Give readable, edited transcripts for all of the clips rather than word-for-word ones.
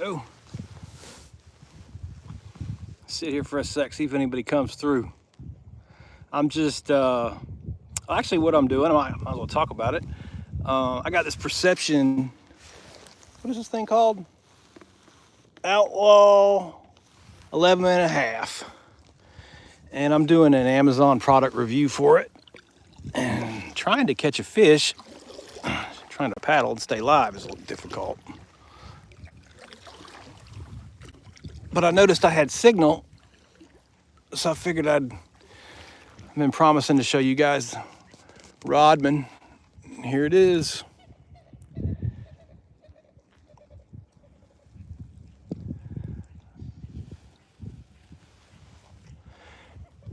go. Sit here for a sec, see if anybody comes through. I'm just, actually what I'm doing, I might as well talk about it. I got this Perception, what is this thing called? Outlaw 11.5. And I'm doing an Amazon product review for it. And trying to catch a fish, trying to paddle and stay live is a little difficult. But I noticed I had signal, so I figured I've been promising to show you guys Rodman. Here it is.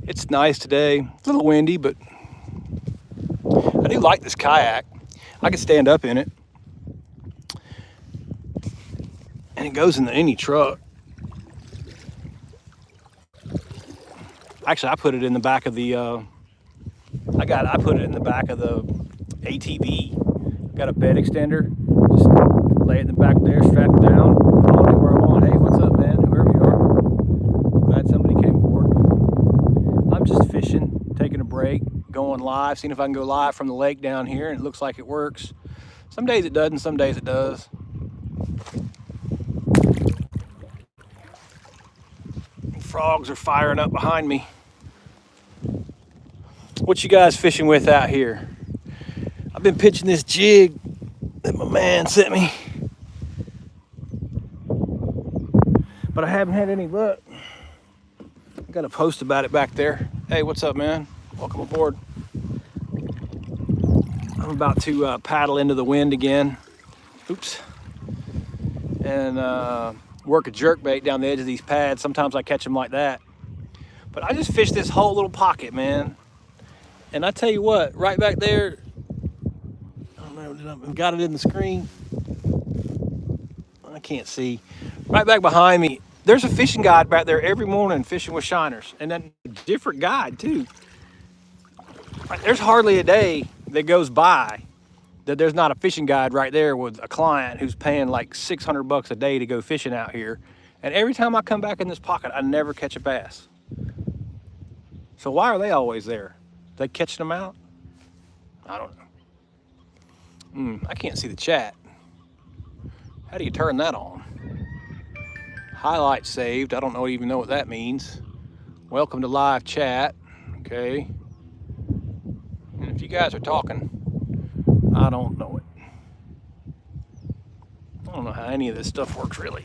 It's nice today. It's a little windy, but I do like this kayak. I can stand up in it. And it goes into any truck. Actually, I put it in the back of the, I put it in the back of the ATV. Got a bed extender. Just lay it in the back there, strap it down, haul it where I want. Hey, what's up, man? Whoever you are. Glad somebody came aboard. I'm just fishing, taking a break, going live, seeing if I can go live from the lake down here, and it looks like it works. Some days it doesn't, some days it does. Frogs are firing up behind me. What you guys fishing with out here? I've been pitching this jig that my man sent me, but I haven't had any luck. I got a post about it back there. Hey, what's up, man? Welcome aboard. I'm about to paddle into the wind again. Oops. And work a jerkbait down the edge of these pads. Sometimes I catch them like that. But I just fished this whole little pocket, man. And I tell you what, right back there, I don't know, I've got it in the screen. I can't see. Right back behind me, there's a fishing guide back there every morning fishing with shiners. And then a different guide too. There's hardly a day that goes by that there's not a fishing guide right there with a client who's paying like $600 a day to go fishing out here. And every time I come back in this pocket, I never catch a bass. So why are they always there? They catching them out? I don't know. I can't see the chat. How do you turn that on? Highlight saved. I don't even know what that means. Welcome to live chat. Okay. And if you guys are talking, I don't know it. I don't know how any of this stuff works really.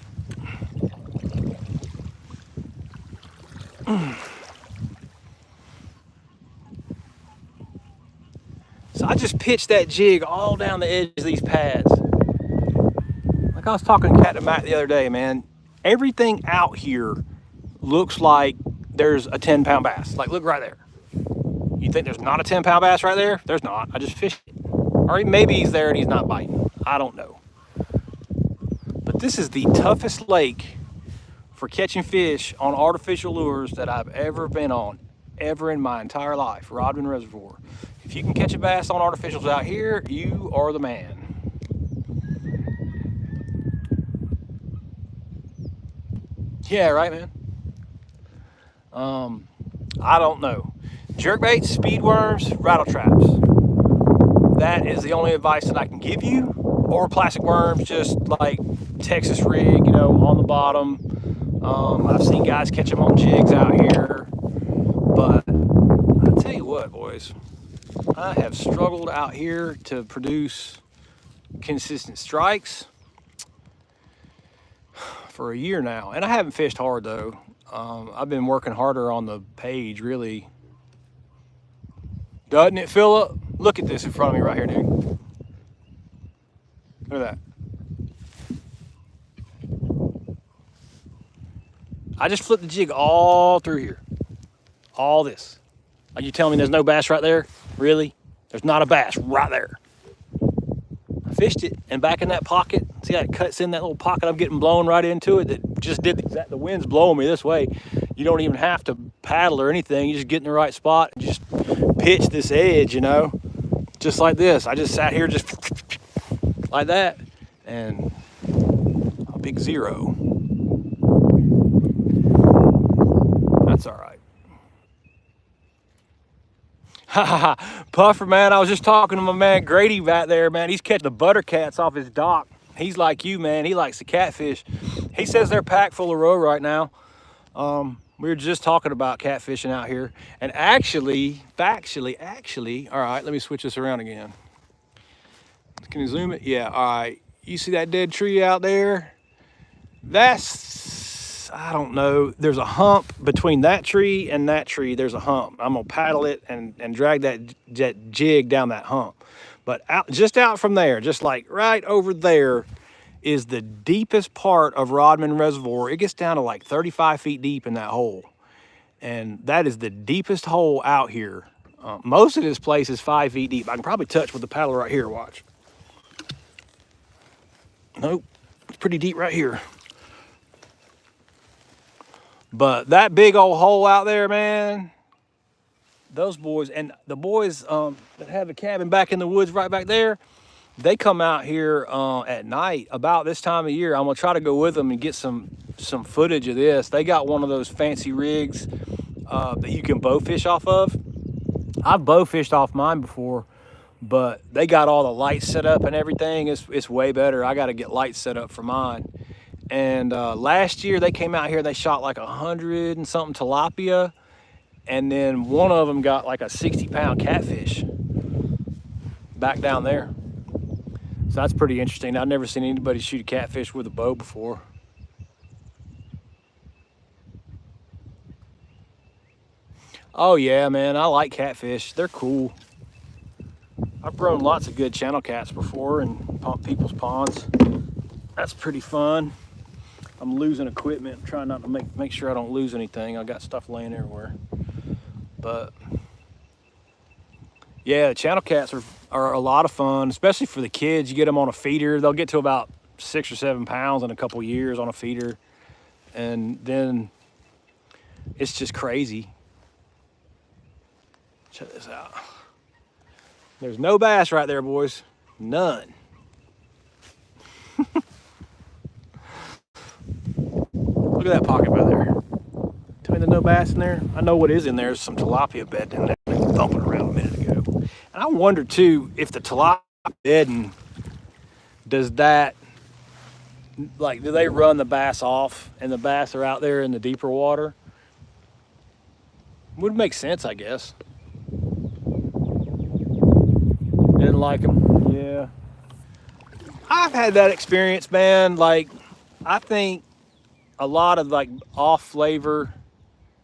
So I just pitched that jig all down the edge of these pads. Like I was talking to Captain Matt the other day, man. Everything out here looks like there's a 10-pound bass. Like, look right there. You think there's not a 10-pound bass right there? There's not. I just fished it. Or maybe he's there and he's not biting. I don't know. But this is the toughest lake for catching fish on artificial lures that I've ever been on, ever in my entire life. Rodman Reservoir. If you can catch a bass on artificials out here, you are the man. Yeah, right, man. I don't know. Jerkbaits, speed worms, rattle traps. That is the only advice that I can give you. Or plastic worms, just like Texas rig, you know, on the bottom. I've seen guys catch them on jigs out here. But I tell you what, boys, I have struggled out here to produce consistent strikes for a year now. And I haven't fished hard though. I've been working harder on the page, really. Doesn't it, Philip? Look at this in front of me right here, dude. Look at that. I just flipped the jig all through here. All this. Are you telling me there's no bass right there? Really? There's not a bass right there. I fished it, and back in that pocket, see how it cuts in that little pocket? I'm getting blown right into it. That just did the wind's blowing me this way. You don't even have to paddle or anything. You just get in the right spot and just pitch this edge, you know, just like this. I just sat here just like that, and I'll be Big zero. That's all right. Puffer, man, I was just talking to my man Grady back there, man. He's catching the buttercats off his dock. He's like you, man. He likes the catfish. He says they're packed full of roe right now. We were just talking about catfishing out here. And actually, all right, let me switch this around again. Can you zoom it? Yeah, all right. You see that dead tree out there? That's, I don't know. There's a hump between that tree and that tree. There's a hump. I'm gonna paddle it and drag that jig down that hump. But just out from there, just like right over there, is the deepest part of Rodman Reservoir. It gets down to like 35 feet deep in that hole. And that is the deepest hole out here. Most of this place is 5 feet deep. I can probably touch with the paddle right here, watch. Nope, it's pretty deep right here. But that big old hole out there, man, those boys, and the boys that have a cabin back in the woods right back there, they come out here at night about this time of year. I'm gonna try to go with them and get some footage of this. They got one of those fancy rigs that you can bow fish off of. I've bow fished off mine before, but they got all the lights set up and everything. It's way better. I got to get lights set up for mine. And last year they came out here, they shot like 100 and something tilapia, and then one of them got like a 60-pound catfish back down there. So that's pretty interesting. I've never seen anybody shoot a catfish with a bow before. Oh yeah, man, I like catfish. They're cool. I've grown lots of good channel cats before in people's ponds. That's pretty fun. I'm losing equipment. I'm trying not to make sure I don't lose anything. I got stuff laying everywhere. But yeah, channel cats are a lot of fun, especially for the kids. You get them on a feeder, they'll get to about 6 or 7 pounds in a couple years on a feeder. And then it's just crazy. Check this out. There's no bass right there, boys. None. Look at that pocket right there. Tell me there's no bass in there. I know what is in there is some tilapia bed in there. They were thumping around a minute ago. And I wonder too, if the tilapia bedding, does that, like, do they run the bass off and the bass are out there in the deeper water? Would make sense, I guess. Didn't like them. Yeah. I've had that experience, man. Like, I think a lot of like off flavor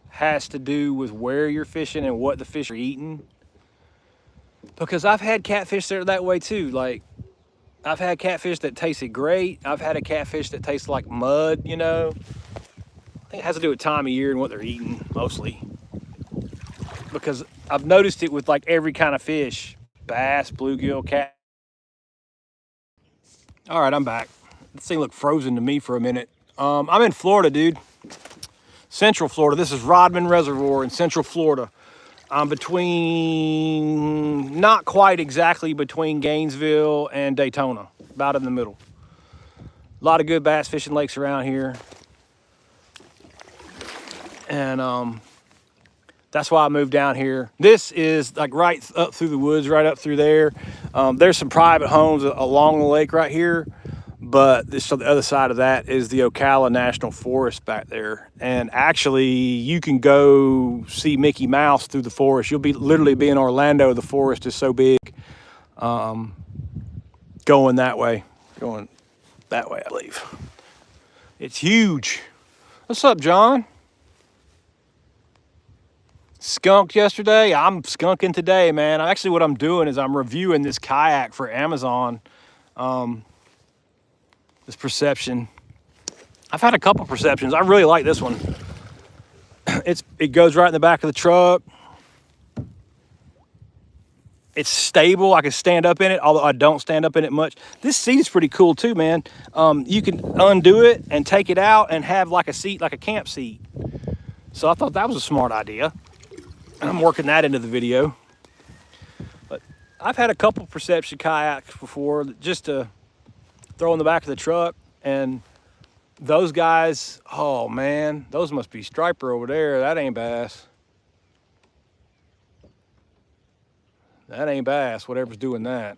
has to do with where you're fishing and what the fish are eating. Because I've had catfish that are that way too. Like, I've had catfish that tasted great. I've had a catfish that tastes like mud, you know. I think it has to do with time of year and what they're eating, mostly. Because I've noticed it with like every kind of fish. Bass, bluegill, cat. All right, I'm back. This thing looked frozen to me for a minute. I'm in Florida, dude. Central Florida. This is Rodman Reservoir in Central Florida. I'm between, not quite exactly between Gainesville and Daytona, about in the middle. A lot of good bass fishing lakes around here. And that's why I moved down here. This is like right up through the woods, right up through there. There's some private homes along the lake right here. But this, so the other side of that is the Ocala National Forest back there. And actually, you can go see Mickey Mouse through the forest. You'll literally be in Orlando. The forest is so big. Going that way. Going that way, I believe. It's huge. What's up, John? Skunked yesterday. I'm skunking today, man. Actually, what I'm doing is I'm reviewing this kayak for Amazon. This Perception. I've had a couple Perceptions. I really like this one. It goes right in the back of the truck. It's stable. I can stand up in it, although I don't stand up in it much. This seat is pretty cool too, man. You can undo it and take it out and have like a seat, like a camp seat. So I thought that was a smart idea. And I'm working that into the video. But I've had a couple Perception kayaks before just to throw in the back of the truck, and Those guys, oh man, those must be striper over there. That ain't bass. That ain't bass, whatever's doing that.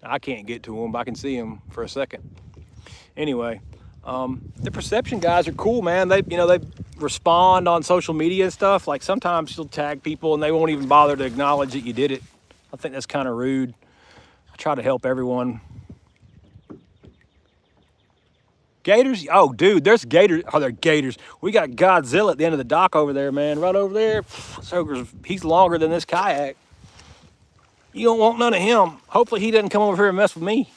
I can't get to them, but I can see them for a second. Anyway, the perception guys are cool, man. They respond on social media and stuff. Like sometimes you'll tag people and they won't even bother to acknowledge that you did it. I think that's kind of rude. I try to help everyone. Gators? Oh, dude, there's gators. Oh, they're gators. We got Godzilla at the end of the dock over there, man. Right over there. He's longer than this kayak. You don't want none of him. Hopefully he doesn't come over here and mess with me.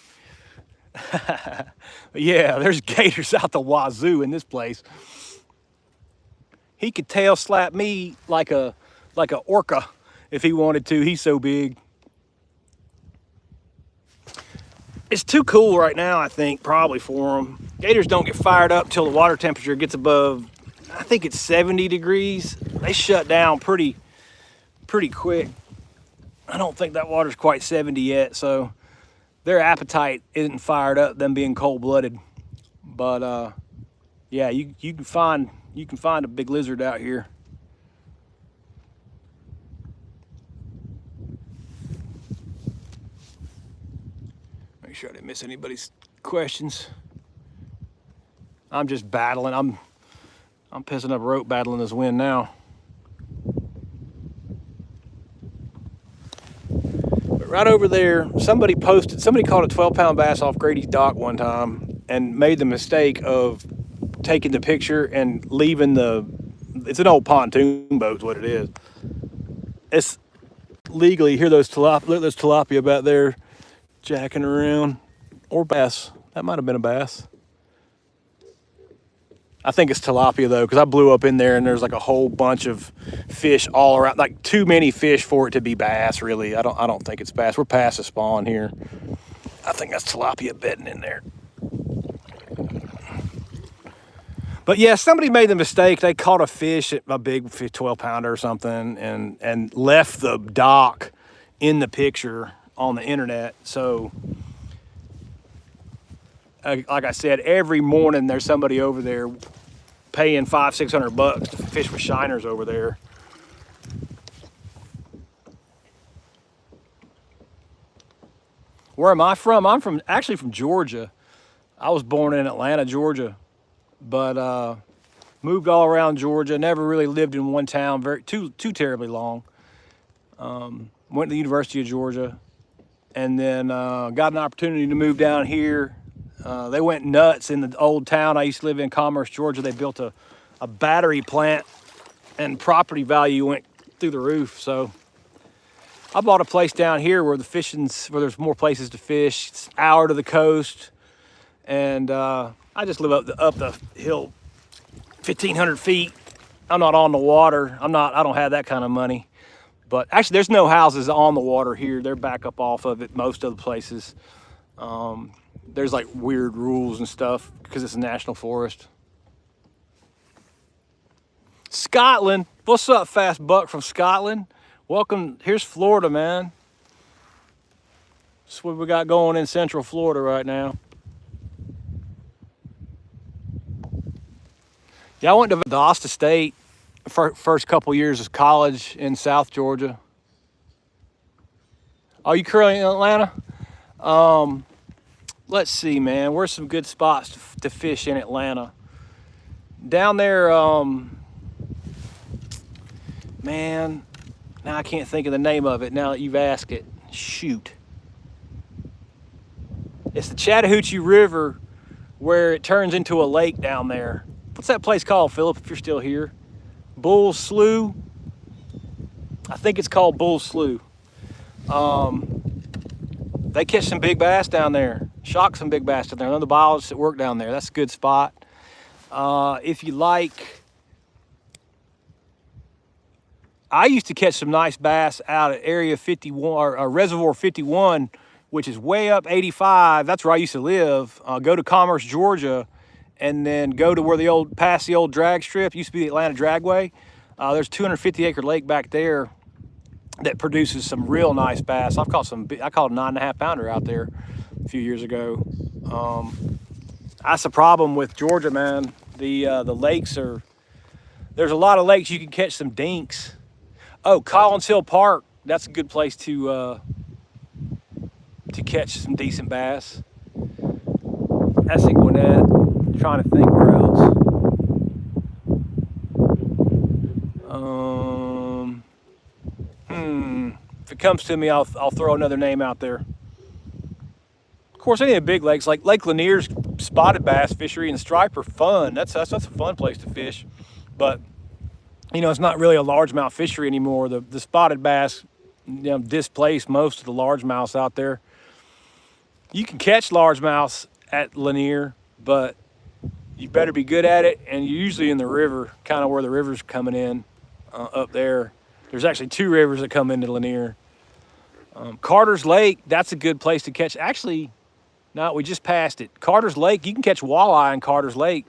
Yeah, there's gators out the wazoo in this place. He could tail slap me like a orca if he wanted to. He's so big. It's too cool right now, I think, probably for them. Gators don't get fired up till the water temperature gets above, I think it's 70 degrees. They shut down pretty quick. I don't think that water's quite 70 yet, so their appetite isn't fired up, them being cold-blooded. But yeah, you can find a big lizard out here. Make sure I didn't miss anybody's questions. I'm just battling. I'm pissing up rope battling this wind now. But right over there, somebody caught a 12-pound bass off Grady's dock one time and made the mistake of taking the picture and leaving it's an old pontoon boat is what it is. It's legally, hear those tilapia back there jacking around, or bass. That might have been a bass. I think it's tilapia though, because I blew up in there and there's like a whole bunch of fish all around, like too many fish for it to be bass. Really, I don't think it's bass. We're past the spawn here. I think that's tilapia bedding in there. But yeah, somebody made the mistake. They caught a fish, a big 12-pounder or something, and left the dock in the picture on the internet. So, like I said, every morning there's somebody over there paying $500-600 to fish with shiners over there. Where am I from? I'm actually from Georgia. I was born in Atlanta, Georgia, but moved all around Georgia. Never really lived in one town too terribly long. Went to the University of Georgia, and then got an opportunity to move down here. They went nuts in the old town I used to live in, Commerce, Georgia. They built a battery plant, and property value went through the roof. So I bought a place down here where where there's more places to fish. It's an hour to the coast, and I just live up the hill, 1,500 feet. I'm not on the water. I don't have that kind of money. But actually, there's no houses on the water here. They're back up off of it, most of the places. There's like weird rules and stuff because it's a national forest. Scotland. What's up, Fast Buck from Scotland? Welcome. Here's Florida, man. That's what we got going in Central Florida right now. Yeah, I went to Valdosta State first couple years of college in South Georgia. Oh, you currently in Atlanta? Let's see, man. Where's some good spots to fish in Atlanta? Down there, man, now I can't think of the name of it now that you've asked it. Shoot. It's the Chattahoochee River where it turns into a lake down there. What's that place called, Philip, if you're still here? Bull Slough? I think it's called Bull Slough. They catch some big bass down there. Shock some big bass down there. Another biologists that work down there. That's a good spot. If you like, I used to catch some nice bass out at Area 51 or Reservoir 51, which is way up 85. That's where I used to live. Go to Commerce, Georgia, and then go to past the old drag strip. Used to be the Atlanta Dragway. There's a 250-acre lake back there that produces some real nice bass. I caught a 9.5 pounder out there a few years ago. That's the problem with Georgia, man. The lakes are, there's a lot of lakes you can catch some dinks. Oh, Collins Hill Park, that's a good place to catch some decent bass. That's in Gwinnett. I'm trying to think where else. If it comes to me, I'll throw another name out there. Of course, any of the big lakes, like Lake Lanier's spotted bass fishery and stripe are fun. That's a fun place to fish. But, you know, it's not really a largemouth fishery anymore. The spotted bass, you know, displaced most of the largemouths out there. You can catch largemouths at Lanier, but you better be good at it, and you're usually in the river, kind of where the river's coming in up there. There's actually 2 rivers that come into Lanier. Carter's Lake, that's a good place to catch. Actually, no, we just passed it. Carter's Lake, you can catch walleye in Carter's Lake.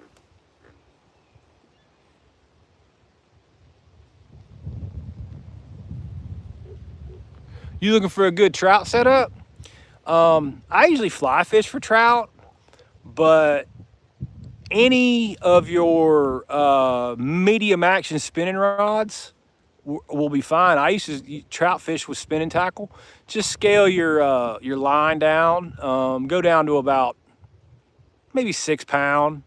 You looking for a good trout setup? I usually fly fish for trout, but any of your medium action spinning rods will be fine. I used to trout fish with spinning tackle. Just scale your line down, go down to about maybe 6 pound,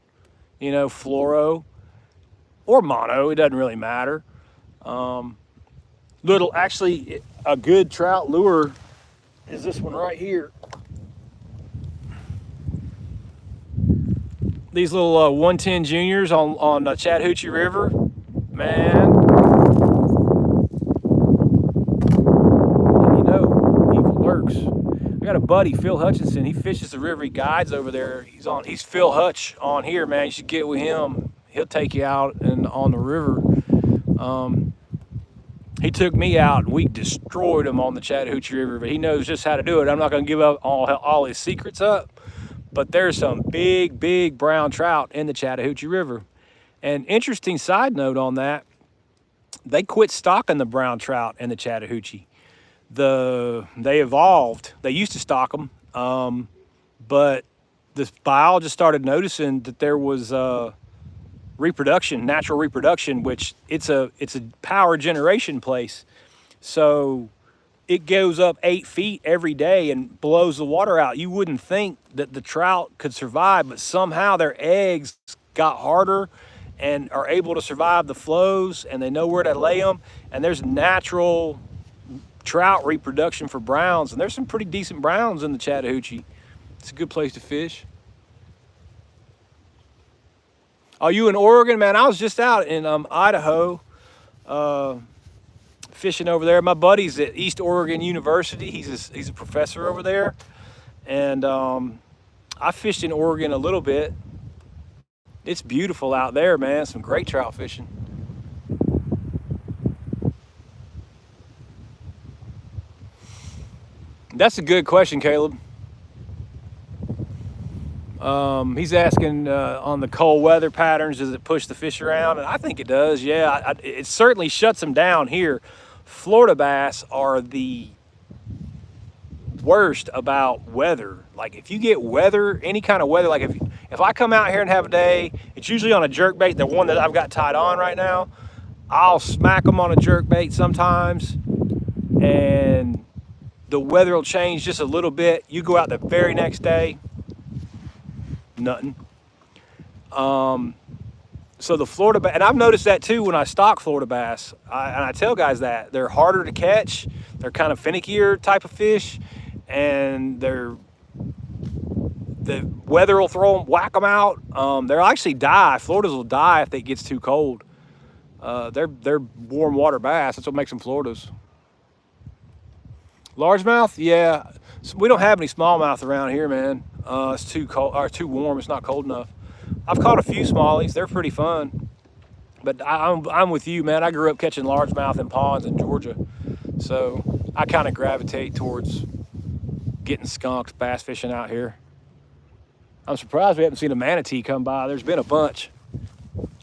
you know, fluoro or mono. It doesn't really matter. Actually, a good trout lure is this one right here. These little 110 juniors on the Chattahoochee River, man. You know, evil lurks. I got a buddy, Phil Hutchinson. He fishes the river. He guides over there. He's Phil Hutch on here, man. You should get with him. He'll take you out and on the river. He took me out and we destroyed him on the Chattahoochee River, but he knows just how to do it. I'm not going to give up all his secrets up. But there's some big brown trout in the Chattahoochee River. And interesting side note on that, they quit stocking the brown trout in the Chattahoochee. They evolved. They used to stock them, but the biologists started noticing that there was reproduction, natural reproduction, which it's a power generation place. So it goes up 8 feet every day and blows the water out. You wouldn't think that the trout could survive, but somehow their eggs got harder and are able to survive the flows, and they know where to lay them. And there's natural trout reproduction for browns, and there's some pretty decent browns in the Chattahoochee. It's a good place to fish. Are you in Oregon? Man, I was just out in Idaho, fishing over there. My buddy's at East Oregon University. He's a professor over there, and I fished in Oregon a little bit. It's beautiful out there, man. Some great trout fishing. That's a good question, Caleb. He's asking on the cold weather patterns, does it push the fish around? And I think it does, yeah. It certainly shuts them down here. Florida bass are the worst about weather. Like if you get weather, any kind of weather, like if I come out here and have a day, it's usually on a jerkbait, the one that I've got tied on right now. I'll smack them on a jerkbait sometimes, and the weather will change just a little bit. You go out the very next day, nothing. So the Florida bass, and I've noticed that too when I stock Florida bass, and I tell guys that they're harder to catch. They're kind of finickier type of fish, and the weather will throw them, whack them out. They'll actually die. Floridas will die if it gets too cold. They're warm water bass. That's what makes them Floridas. Largemouth, yeah. So we don't have any smallmouth around here, man. It's too cold or too warm. It's not cold enough. I've caught a few smallies. They're pretty fun. But I'm with you, man. I grew up catching largemouth in ponds in Georgia, so I kind of gravitate towards getting skunked bass fishing out here. I'm surprised we haven't seen a manatee come by. There's been a bunch.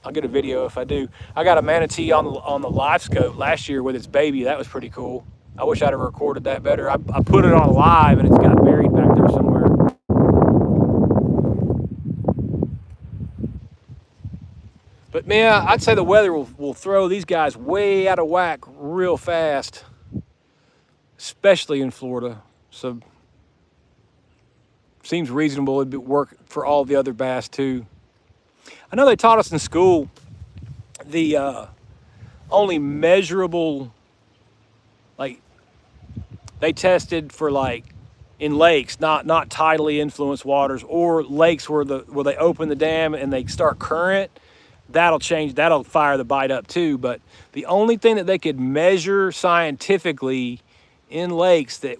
I'll get a video if I do. I got a manatee on the live scope last year with its baby. That was pretty cool. I wish I'd have recorded that better. I put it on live and it's got buried back there somewhere. But man, I'd say the weather will throw these guys way out of whack real fast, especially in Florida. So seems reasonable. It'd work for all the other bass too. I know they taught us in school the only measurable, like they tested for like in lakes, not tidally influenced waters, or lakes where they open the dam and they start current. That'll fire the bite up too. But the only thing that they could measure scientifically in lakes that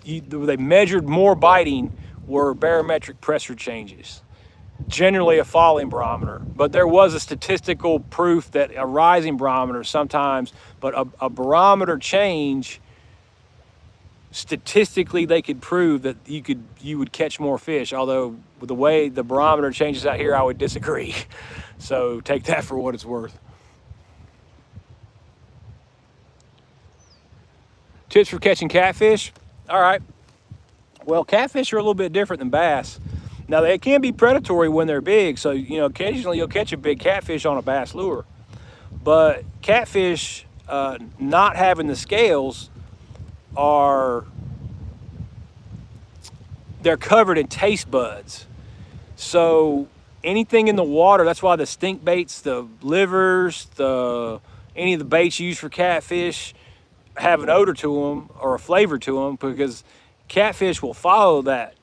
they measured more biting were barometric pressure changes, generally a falling barometer. But there was a statistical proof that a rising barometer sometimes, but a barometer change, statistically they could prove that you would catch more fish. Although with the way the barometer changes out here, I would disagree. So take that for what it's worth. Tips for catching catfish. All right. Well, catfish are a little bit different than bass. Now they can be predatory when they're big. So, occasionally you'll catch a big catfish on a bass lure. But catfish, not having the scales, they're covered in taste buds. So anything in the water, that's why the stink baits, the livers, any of the baits used for catfish have an odor to them or a flavor to them, because catfish will follow that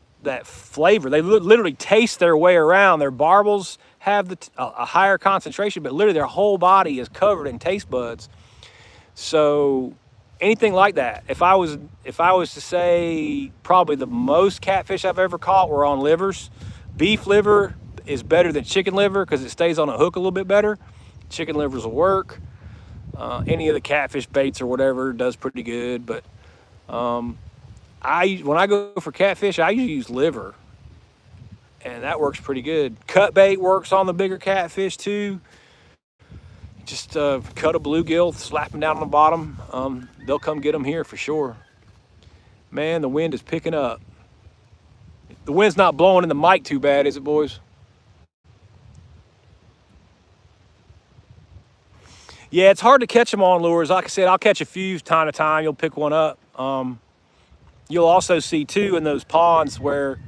flavor. They literally taste their way around. Their barbels have a higher concentration, but literally their whole body is covered in taste buds. So anything like that. If I was to say, probably the most catfish I've ever caught were on livers. Beef liver is better than chicken liver because it stays on a hook a little bit better. Chicken livers will work. Any of the catfish baits or whatever does pretty good. But when I go for catfish, I usually use liver, and that works pretty good. Cut bait works on the bigger catfish too. Just cut a bluegill, slap them down on the bottom. They'll come get them here for sure. Man, the wind is picking up. The wind's not blowing in the mic too bad, is it, boys? Yeah, it's hard to catch them on lures. Like I said, I'll catch a few time to time. You'll pick one up. You'll also see too in those ponds where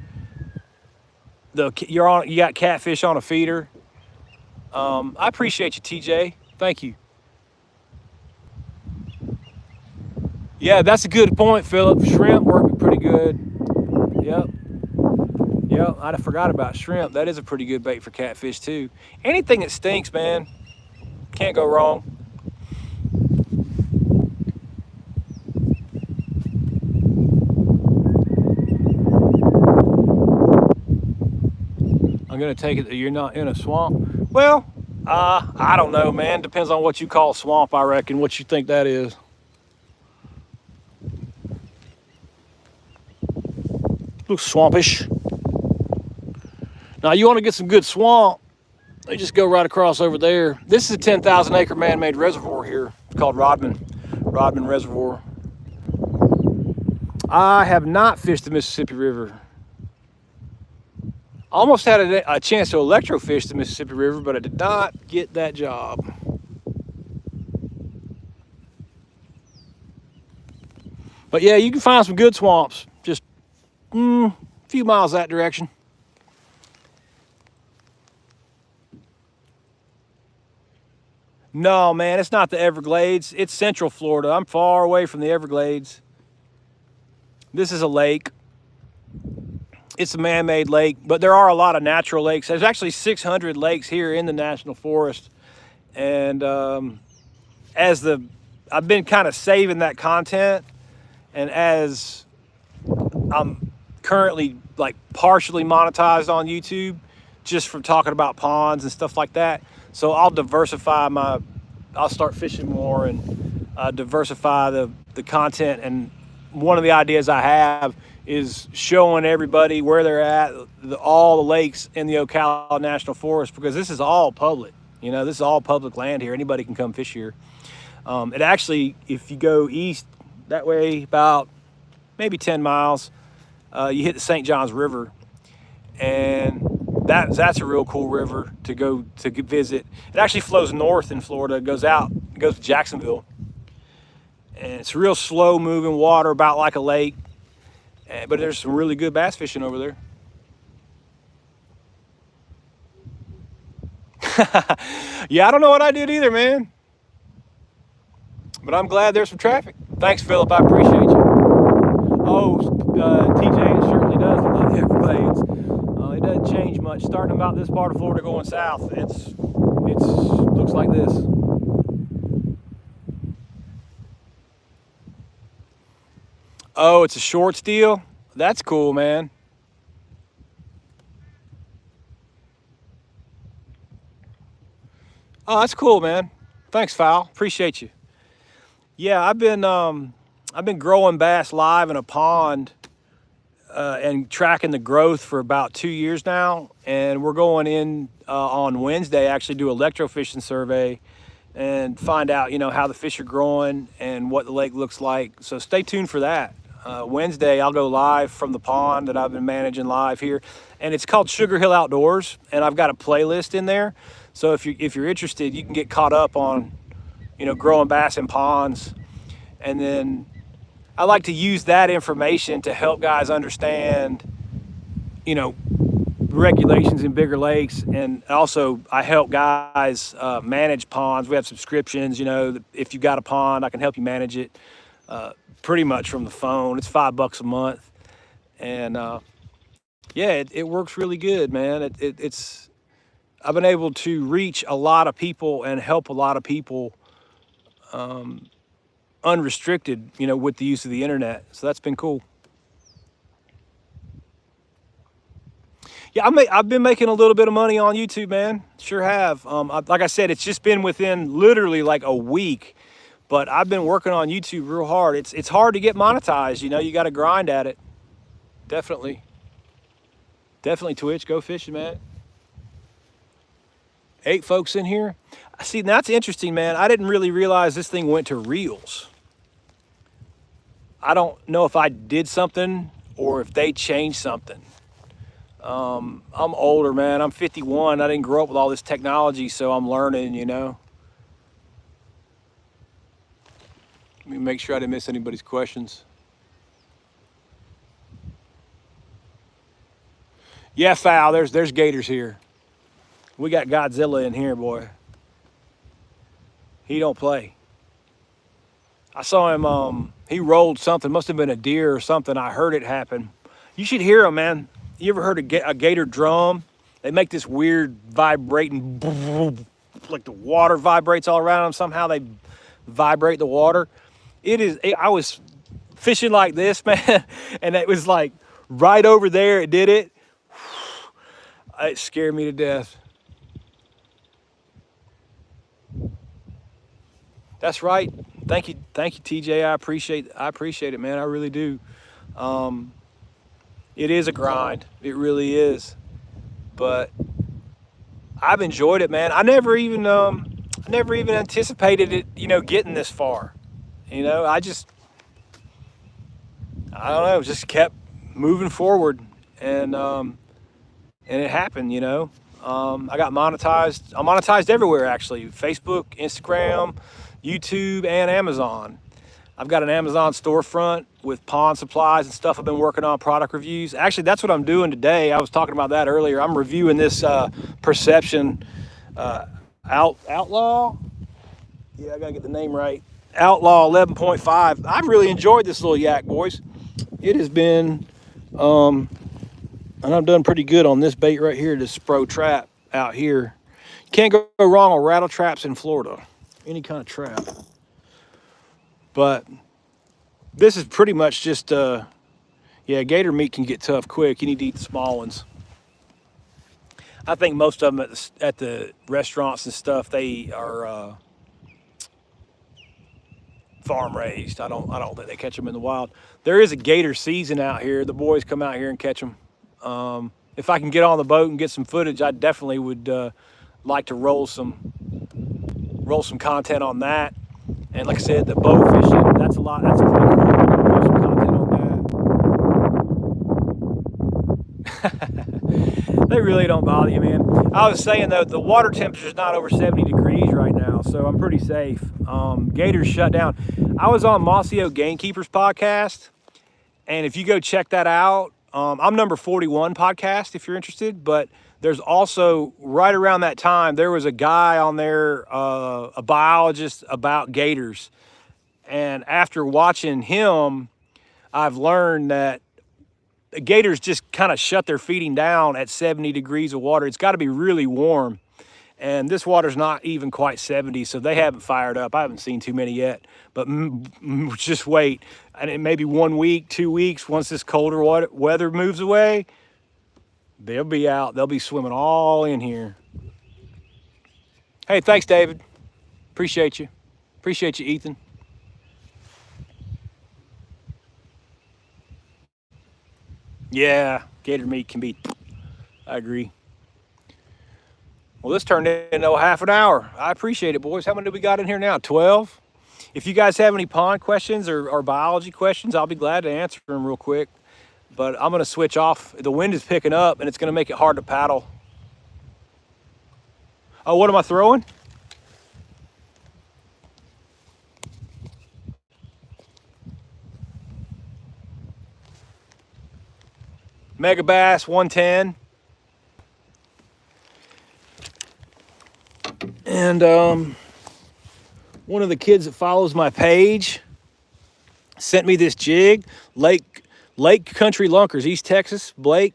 you got catfish on a feeder. I appreciate you, TJ. Thank you. Yeah, that's a good point, Philip. Shrimp working pretty good. Yep, I forgot about shrimp. That is a pretty good bait for catfish too. Anything that stinks, man, can't go wrong. I'm gonna take it that you're not in a swamp. Well, I don't know, man. Depends on what you call swamp, I reckon. What you think that is. Looks swampish. Now you want to get some good swamp, you just go right across over there. This is a 10,000 acre man-made reservoir here. It's called Rodman Reservoir. I have not fished the Mississippi River. Almost had a chance to electrofish the Mississippi River, but I did not get that job. But yeah, you can find some good swamps just a few miles that direction. No, man, it's not the Everglades. It's Central Florida. I'm far away from the Everglades. This is a lake. It's a man-made lake, but there are a lot of natural lakes. There's actually 600 lakes here in the National Forest. And I've been kind of saving that content, and as I'm currently like partially monetized on YouTube just from talking about ponds and stuff like that. So I'll diversify I'll start fishing more and diversify the content. And one of the ideas I have is showing everybody where they're at, all the lakes in the Ocala National Forest, because this is all public. This is all public land here. Anybody can come fish here. It actually, if you go east that way about maybe 10 miles, you hit the St. Johns River, and That's a real cool river to go to visit. It actually flows north in Florida, goes to Jacksonville, and it's real slow moving water, about like a lake. But there's some really good bass fishing over there. Yeah, I don't know what I did either, man. But I'm glad there's some traffic. Thanks, Philip. I appreciate you. Oh, TJ, it certainly does look like Everglades. It doesn't change much. Starting about this part of Florida going south, it's looks like this. Oh, it's a short steel. That's cool, man. Oh, that's cool, man. Thanks, Fowl. Appreciate you. Yeah, I've been growing bass live in a pond and tracking the growth for about 2 years now. And we're going in on Wednesday, actually do electrofishing survey and find out, how the fish are growing and what the lake looks like. So stay tuned for that. Wednesday, I'll go live from the pond that I've been managing live here, and it's called Sugar Hill Outdoors, and I've got a playlist in there. So if you're interested, you can get caught up on, growing bass in ponds, and then I like to use that information to help guys understand, regulations in bigger lakes, and also I help guys manage ponds. We have subscriptions. If you got a pond, I can help you manage it. Pretty much from the phone. It's $5 a month, and yeah, it works really good, man. It's I've been able to reach a lot of people and help a lot of people unrestricted, with the use of the internet. So that's been cool. Yeah, I've been making a little bit of money on YouTube, man. Sure have. Like I said, it's just been within literally like a week. But I've been working on YouTube real hard. It's hard to get monetized, you got to grind at it. Definitely. Definitely, Twitch, go fishing, man. 8 folks in here. See, that's interesting, man. I didn't really realize this thing went to reels. I don't know if I did something or if they changed something. I'm older, man. I'm 51. I didn't grow up with all this technology, so I'm learning, Let me make sure I didn't miss anybody's questions. Yeah, Fowl, there's gators here. We got Godzilla in here, boy. He don't play. I saw him, he rolled something, must have been a deer or something. I heard it happen. You should hear him, man. You ever heard a gator drum? They make this weird vibrating, like the water vibrates all around them. Somehow they vibrate the water. I was fishing like this, man, and it was like right over there. It did it. It scared me to death. That's right. Thank you, TJ. I appreciate it, man. I really do. It is a grind. It really is. But I've enjoyed it, man. I never even anticipated it, getting this far. I don't know, just kept moving forward, and it happened, I got monetized. I'm monetized everywhere, actually. Facebook, Instagram, YouTube, and Amazon. I've got an Amazon storefront with pond supplies and stuff. I've been working on product reviews. Actually, that's what I'm doing today. I was talking about that earlier. I'm reviewing this Perception Outlaw. Yeah, I gotta get the name right. Outlaw 11.5. I've really enjoyed this little yak, boys. It has been, and I've done pretty good on this bait right here, this Spro trap out here. Can't go wrong with rattle traps in Florida, any kind of trap. But this is pretty much just, yeah, gator meat can get tough quick. You need to eat the small ones. I think most of them at the restaurants and stuff, they are farm raised. I don't think they catch them in the wild. There is a gator season out here. The boys come out here and catch them. If I can get on the boat and get some footage, I definitely would like to roll some content on that. And like I said, the bow fishing, that's pretty cool. Roll some content on that. They really don't bother you, man. I was saying though, the water temperature is not over 70 degrees right now, so I'm pretty safe. Gators shut down. I was on Mossio Gamekeepers podcast, and if you go check that out, I'm number 41 podcast if you're interested. But there's also right around that time there was a guy on there, a biologist about gators, and after watching him, I've learned that the gators just kind of shut their feeding down at 70 degrees of water. It's got to be really warm. And this water's not even quite 70, so they haven't fired up. I haven't seen too many yet, but just wait. And it may be 1 week, 2 weeks, once this colder weather moves away, they'll be out. They'll be swimming all in here. Hey, thanks, David. Appreciate you. Appreciate you, Ethan. Yeah, gator meat can be, I agree. Well, this turned into a half an hour. I appreciate it, boys. How many do we got in here now? 12? If you guys have any pond questions or biology questions, I'll be glad to answer them real quick. But I'm going to switch off. The wind is picking up, and it's going to make it hard to paddle. Oh, what am I throwing? Mega Bass 110. And one of the kids that follows my page sent me this jig, Lake Country Lunkers, East Texas, Blake.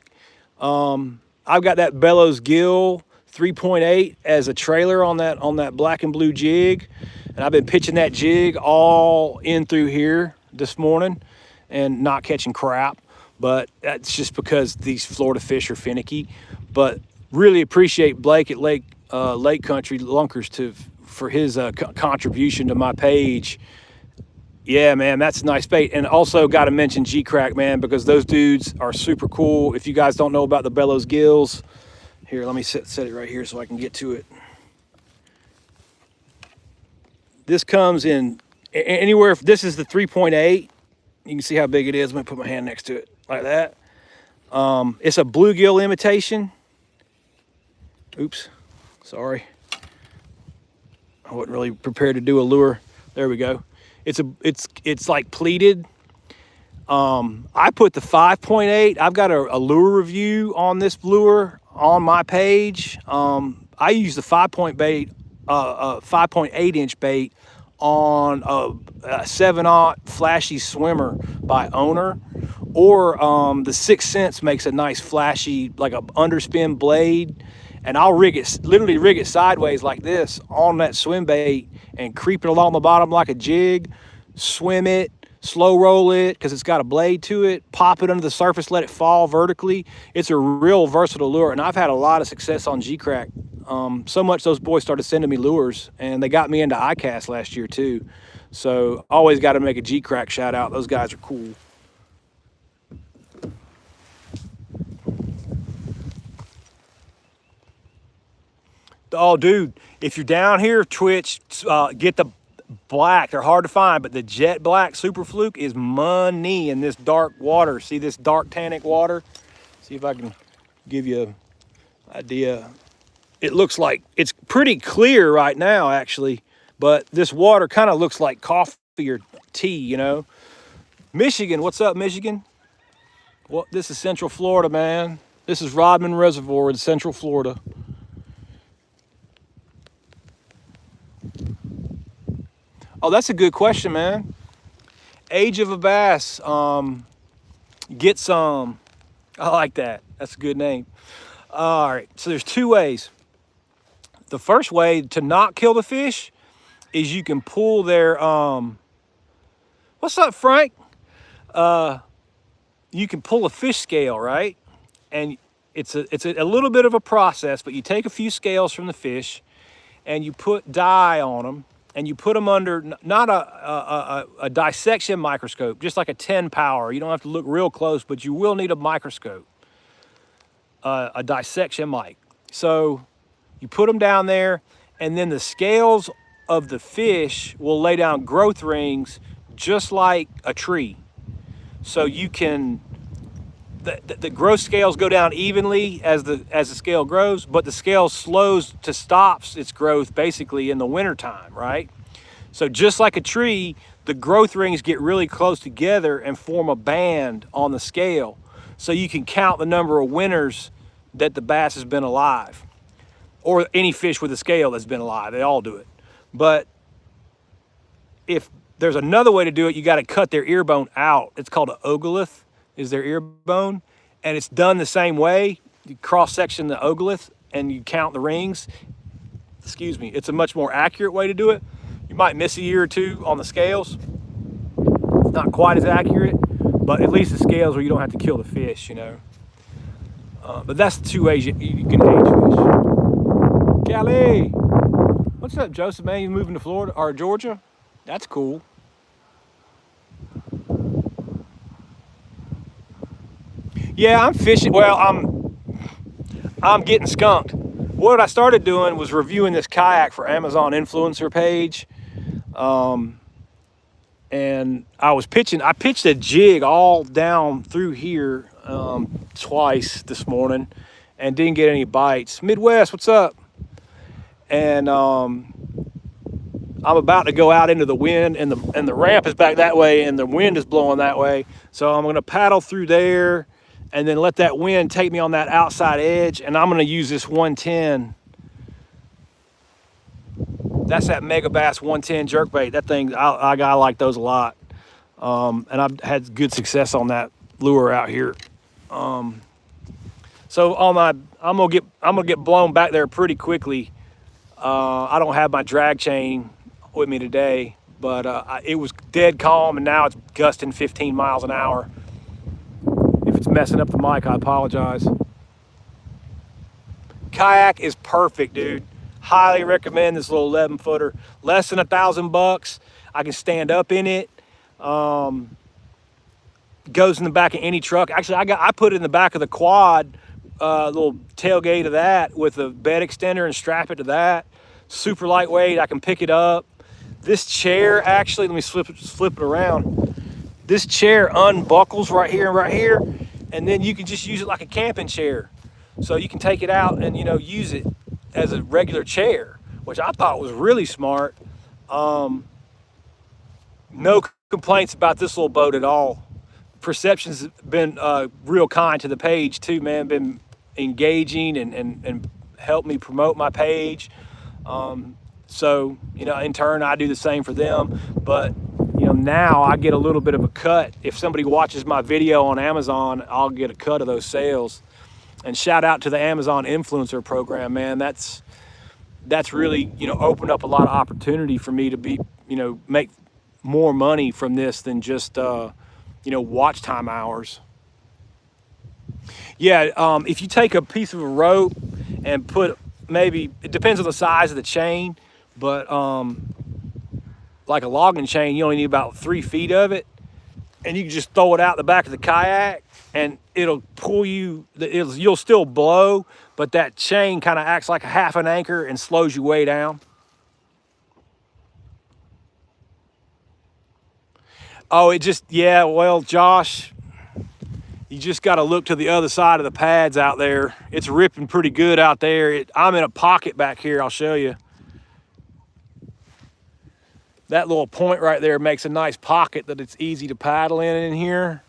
I've got that Bellows Gill 3.8 as a trailer on that black and blue jig, and I've been pitching that jig all in through here this morning and not catching crap. But that's just because these Florida fish are finicky. But really appreciate Blake at Lake Country Lunkers for his contribution to my page. Yeah, man, that's a nice bait. And also got to mention G-Crack, man, because those dudes are super cool. If you guys don't know about the Bellows Gills, here, let me set it right here so I can get to it. This comes in anywhere. This is the 3.8. You can see how big it is. I'm going to put my hand next to it like that. It's a bluegill imitation. Oops, sorry. I wasn't really prepared to do a lure. There we go. It's like pleated. I put the 5.8. I've got a lure review on this lure on my page. I use the 5.8 inch bait on a 7/0 flashy swimmer by Owner, or the 6 Cents makes a nice flashy, like a underspin blade, and I'll literally rig it sideways like this on that swim bait and creep it along the bottom like a jig, swim it, slow roll it because it's got a blade to it, pop it under the surface, let it fall vertically. It's a real versatile lure, and I've had a lot of success on G-Crack. So much those boys started sending me lures, and they got me into iCast last year too. So always got to make a G-Crack shout out. Those guys are cool. Oh, dude, if you're down here, Twitch, get the black. They're hard to find, but the jet black Super Fluke is money in this dark water. See this dark tannic water? See if I can give you an idea. It looks like it's pretty clear right now, actually, but this water kind of looks like coffee or tea, you know? Michigan, what's up, Michigan? Well, this is Central Florida, man. This is Rodman Reservoir in Central Florida. Oh, that's a good question, man. Age of a bass. Get some. I like that. That's a good name. All right, so there's two ways. The first way to not kill the fish is you can pull their, what's up, Frank? You can pull a fish scale, right? And it's a little bit of a process, but you take a few scales from the fish and you put dye on them, and you put them under not a dissection microscope, just like a 10 power. You don't have to look real close, but you will need a microscope, a dissection mic. So you put them down there, and then the scales of the fish will lay down growth rings just like a tree. So you can the growth scales go down evenly as the scale grows, but the scale slows to stops its growth basically in the wintertime, right? So just like a tree, the growth rings get really close together and form a band on the scale. So you can count the number of winters that the bass has been alive, or any fish with a scale that's been alive. They all do it. But if there's another way to do it, you got to cut their ear bone out. It's called an ogolith, is their ear bone. And it's done the same way. You cross-section the ogolith and you count the rings. Excuse me. It's a much more accurate way to do it. You might miss a year or two on the scales. It's not quite as accurate, but at least the scales where you don't have to kill the fish, you know. But that's the two ways you can age fish. Callie! What's up, Joseph, man? You moving to Florida or Georgia? That's cool. Yeah, I'm fishing. Well, I'm getting skunked. What I started doing was reviewing this kayak for Amazon influencer page. And I pitched a jig all down through here twice this morning and didn't get any bites. Midwest, what's up? And I'm about to go out into the wind, and the ramp is back that way and the wind is blowing that way. So I'm going to paddle through there and then let that wind take me on that outside edge, and I'm going to use this 110. That's that Mega Bass 110 jerkbait. That thing, I like those a lot. And I've had good success on that lure out here. So I'm gonna get blown back there pretty quickly. I don't have my drag chain with me today, but it was dead calm, and now it's gusting 15 miles an hour. If it's messing up the mic, I apologize. Kayak is perfect, dude. Highly recommend this little 11-footer. Less than $1,000. I can stand up in it. Goes in the back of any truck. Actually, I put it in the back of the quad, little tailgate of that with a bed extender and strap it to that. Super lightweight. I can pick it up. This chair, actually, let me flip it around. This chair unbuckles right here and right here, and then you can just use it like a camping chair. So you can take it out and use it as a regular chair, which I thought was really smart. No complaints about this little boat at all. Perception's been real kind to the page too, man. Been engaging and helped me promote my page. So in turn I do the same for them. But now I get a little bit of a cut. If somebody watches my video on Amazon, I'll get a cut of those sales. And shout out to the Amazon influencer program, man. That's really, opened up a lot of opportunity for me to be, make more money from this than just, watch time hours. Yeah, if you take a piece of a rope and put it depends on the size of the chain, but like a logging chain, you only need about 3 feet of it. And you can just throw it out the back of the kayak, and it'll pull you. You'll still blow, but that chain kind of acts like a half an anchor and slows you way down. Oh, well, Josh, you just got to look to the other side of the pads out there. It's ripping pretty good out there. I'm in a pocket back here. I'll show you. That little point right there makes a nice pocket that it's easy to paddle in here.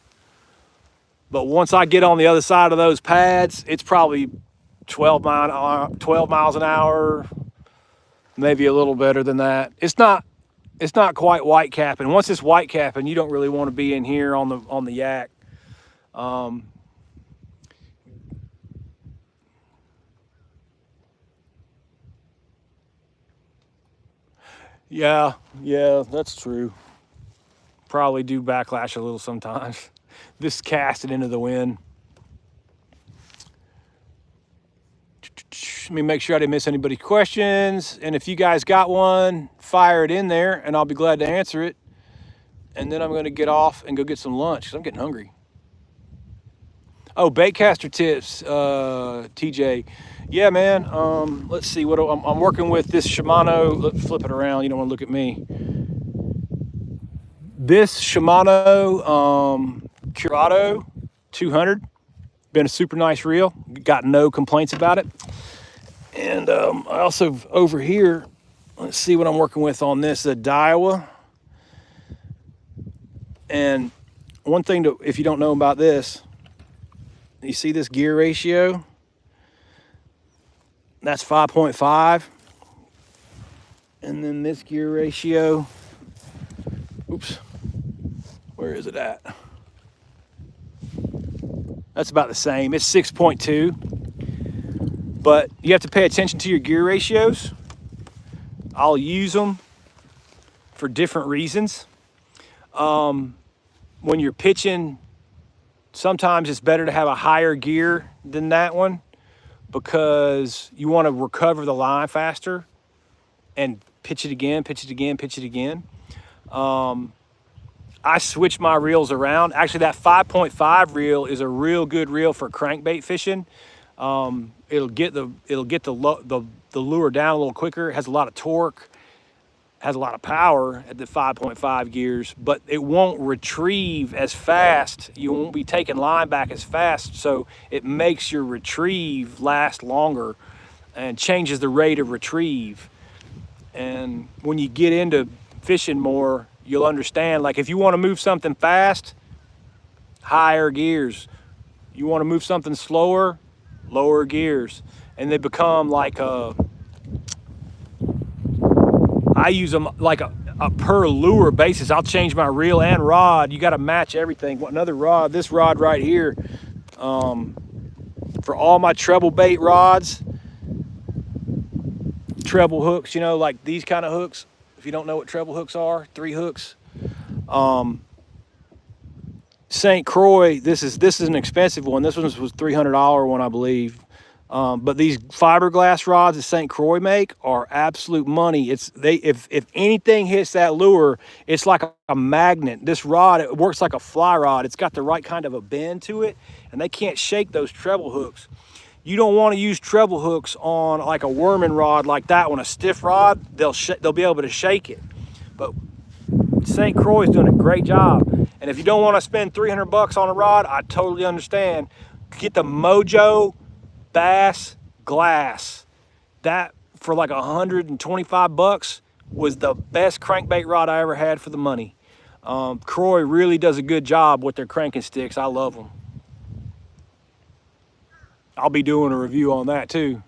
But once I get on the other side of those pads, it's probably 12 miles an hour, maybe a little better than that. It's not quite white capping. Once it's white capping, you don't really want to be in here on the yak. Yeah, that's true. Probably do backlash a little sometimes. This casting into the wind. Let me make sure I didn't miss anybody's questions. And if you guys got one, fire it in there and I'll be glad to answer it. And then I'm going to get off and go get some lunch because I'm getting hungry. Oh, baitcaster tips, TJ. Yeah, man. Let's see what I'm working with. This Shimano. Let's flip it around. You don't want to look at me. This Shimano Curado 200. Been a super nice reel. Got no complaints about it. And I also, over here, let's see what I'm working with on this, a Daiwa. And one thing to, if you don't know about this, you see this gear ratio? That's 5.5. And then this gear ratio, oops, where is it at? That's about the same. It's 6.2. But you have to pay attention to your gear ratios. I'll use them for different reasons. When you're pitching, sometimes it's better to have a higher gear than that one because you want to recover the line faster and pitch it again, pitch it again, pitch it again. I switch my reels around. Actually, that 5.5 reel is a real good reel for crankbait fishing. It'll get the lure down a little quicker. It has a lot of torque, has a lot of power at the 5.5 gears, but it won't retrieve as fast. You won't be taking line back as fast, so it makes your retrieve last longer and changes the rate of retrieve. And when you get into fishing more, you'll understand, like if you want to move something fast, higher gears. You want to move something slower, lower gears. And they become like I use them like a per lure basis. I'll change my reel and rod. You got to match everything. Another rod, this rod right here, for all my treble bait rods, treble hooks, you know, like these kind of hooks. If you don't know what treble hooks are, 3 hooks. St. Croix, this is an expensive one. This one was $300 one, I believe. But these fiberglass rods that St. Croix make are absolute money. If anything hits that lure, it's like a magnet. This rod, it works like a fly rod. It's got the right kind of a bend to it, and they can't shake those treble hooks. You don't want to use treble hooks on like a worming rod like that one, a stiff rod. They'll be able to shake it. But St. Croix is doing a great job. And if you don't want to spend $300 on a rod, I totally understand. Get the Mojo Bass Glass. That for like $125 was the best crankbait rod I ever had for the money. Croix really does a good job with their cranking sticks. I love them. I'll be doing a review on that too.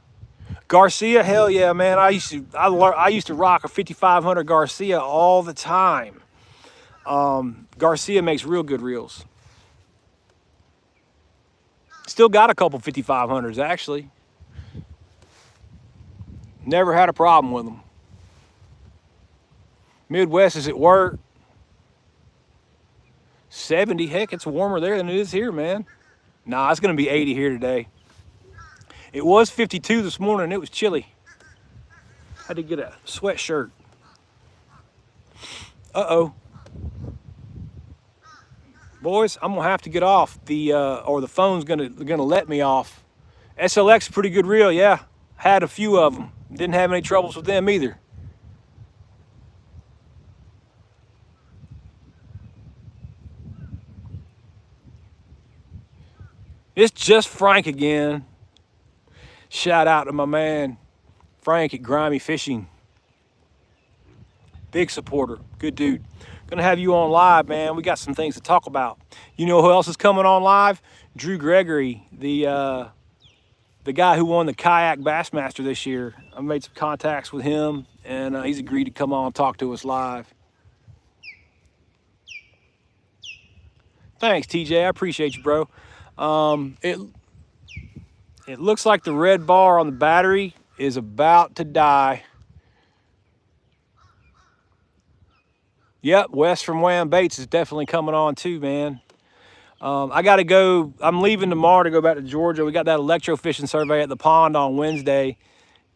Garcia, hell yeah, man. I used to rock a 5500 Garcia all the time. Garcia makes real good reels. Still got a couple 5500s actually. Never had a problem with them. Midwest is at work. 70, heck, it's warmer there than it is here, man. Nah, it's gonna be 80 here today. It was 52 this morning. It was chilly. Had to get a sweatshirt. Uh-oh. Boys, I'm gonna have to get off or the phone's gonna let me off. SLX, pretty good reel, yeah. Had a few of them. Didn't have any troubles with them either. It's just Frank again. Shout out to my man, Frank at Grimy Fishing. Big supporter, good dude. Gonna have you on live, man. We got some things to talk about. You know who else is coming on live? Drew Gregory, the guy who won the Kayak Bassmaster this year. I made some contacts with him, and he's agreed to come on and talk to us live. Thanks, TJ. I appreciate you, bro. It looks like the red bar on the battery is about to die. Yep, Wes from Wham Baits is definitely coming on too, man. I got to go. I'm leaving tomorrow to go back to Georgia. We got that electrofishing survey at the pond on Wednesday,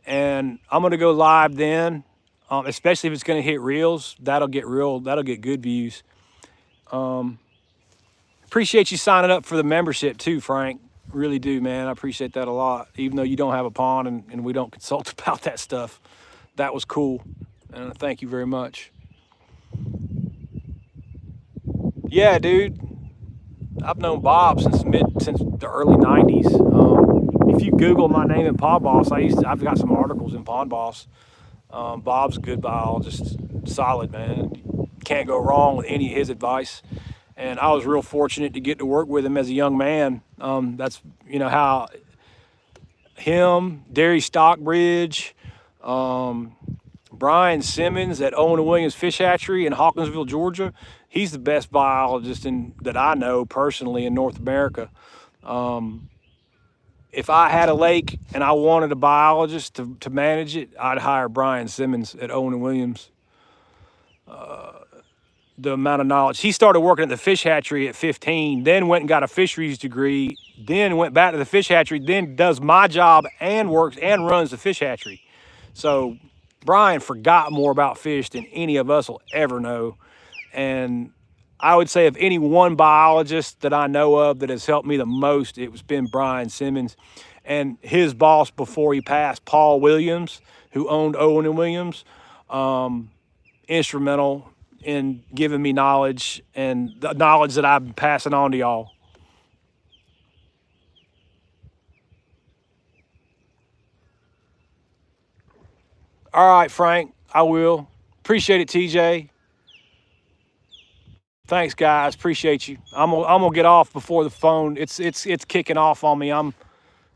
and I'm going to go live then, especially if it's going to hit reels. That'll get good views. Appreciate you signing up for the membership too, Frank. Really do, man. I appreciate that a lot. Even though you don't have a pond and we don't consult about that stuff. That was cool. And thank you very much. Yeah, dude. I've known Bob since the early '90s. If you Google my name in Pond Boss, I've got some articles in Pond Boss. Bob's a good biologist, solid man. Can't go wrong with any of his advice. And I was real fortunate to get to work with him as a young man. That's how him, Derry Stockbridge, Brian Simmons at Owen and Williams Fish Hatchery in Hawkinsville, Georgia. He's the best biologist that I know personally in North America. If I had a lake and I wanted a biologist to manage it, I'd hire Brian Simmons at Owen and Williams. The amount of knowledge. He started working at the fish hatchery at 15, then went and got a fisheries degree, then went back to the fish hatchery, then does my job and works and runs the fish hatchery. So Brian forgot more about fish than any of us will ever know. And I would say of any one biologist that I know of that has helped me the most, it's been Brian Simmons. And his boss before he passed, Paul Williams, who owned Owen and Williams, instrumental in giving me knowledge and the knowledge that I'm passing on to y'all. All right, Frank, I will. Appreciate it, TJ. Thanks, guys. Appreciate you. I'm gonna get off before the phone. It's kicking off on me. I'm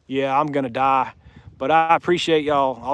gonna die. But I appreciate y'all. I'll